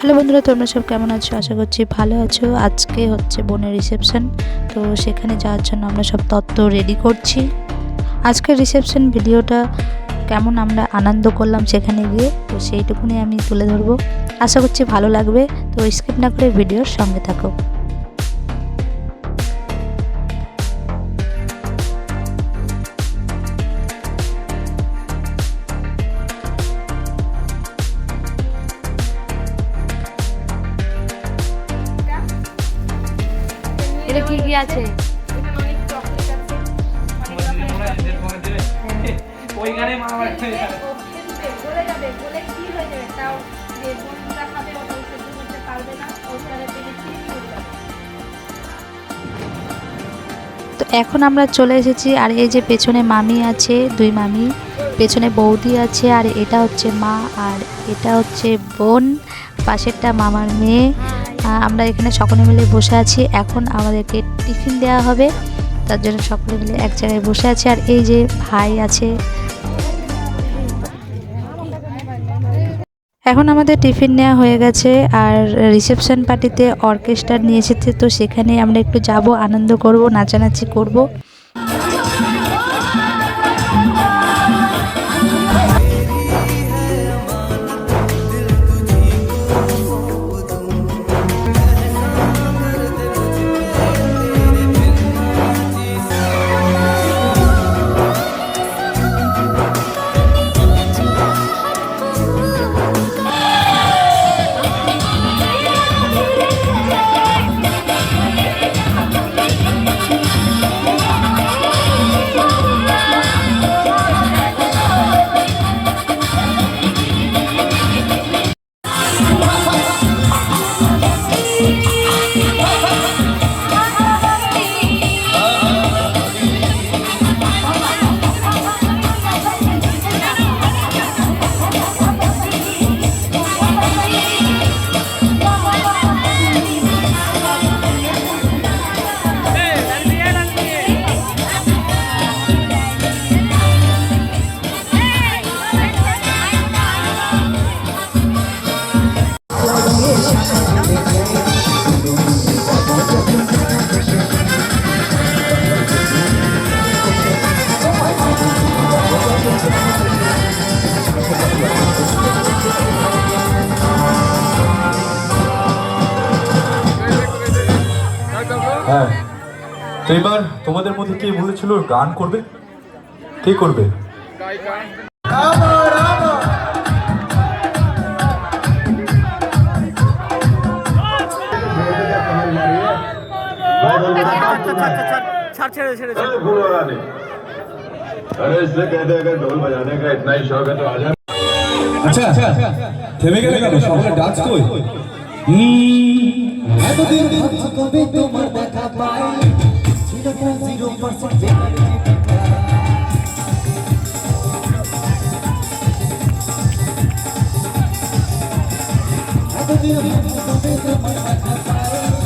Hello বন্ধুরা, তোমরা সব কেমন আছো? আশা করছি ভালো আছো। আজকে হচ্ছে বোনের রিসেপশন, তো সেখানে যাওয়ার জন্য আমরা সব তত্ত্ব রেডি করছি। আজকের রিসেপশন ভিডিওটা কেমন আমরা আনন্দ করলাম সেখানে গিয়ে, তো সেইটুকুনি আমি তুলে ধরবো। আশা করছি ভালো লাগবে, তো স্কিপ না করে ভিডিওর সঙ্গে থাকো। এটা কি কি আছে? তো এখন আমরা চলে এসেছি, আর এই যে পেছনে মামি আছে, দুই মামি, পেছনে বৌদি আছে, আর এটা হচ্ছে মা, আর এটা হচ্ছে বোন, পাশেরটা মামার মেয়ে। আমরা এখানে সকলে মিলে বসে আছি। এখন আমাদেরকে টিফিন দেওয়া হবে, তার জন্য সকলে মিলে এক জায়গায় বসে আছি। আর এই যে ভাই আছে। এখন আমাদের টিফিন নেওয়া হয়ে গেছে, আর রিসেপশন পার্টিতে অর্কেস্ট্রা নিয়ে এসেছে, তো সেখানে আমরা একটু যাব, আনন্দ করব, নাচানাচি করব। হ্যাঁ, তো এবার তোমাদের মধ্যে কে বলেছিল গান করবে? কে করবে? अरे इससे कहते अगर ढोल बजाने का इतना ही शौक है तो आ जाए। আচ্ছা, থেমে গেলে কেন? সকলে ডান্স কই? এতদিন কবে তোমার দেখা পাই, ছিল 0% এতদিন কবে তোমার দেখা পাই,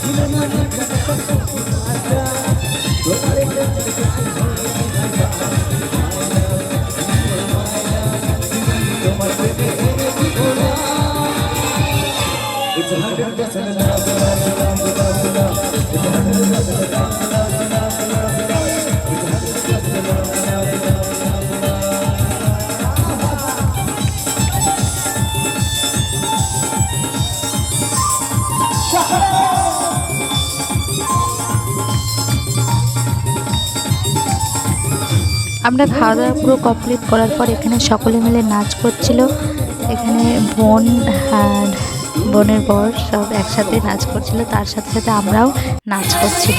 ছিল 0% ছিল না আমরা খাওয়া দাওয়া পুরো কমপ্লিট করার পর এখানে সকলে মিলে নাচ করছিল। এখানে বোন আর বোনের বর সব একসাথে নাচ করছিল, তার সাথে সাথে আমরাও নাচ করছি।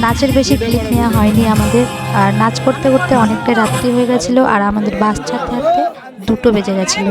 নাচের বেশি ক্লিপ নেওয়া হয়নি আমাদের। আর নাচ করতে করতে অনেকটাই রাত্রি হয়ে গেছিলো আর আমাদের বাস ছাড়তে ছাড়তে 2টো বেজে গেছিলো।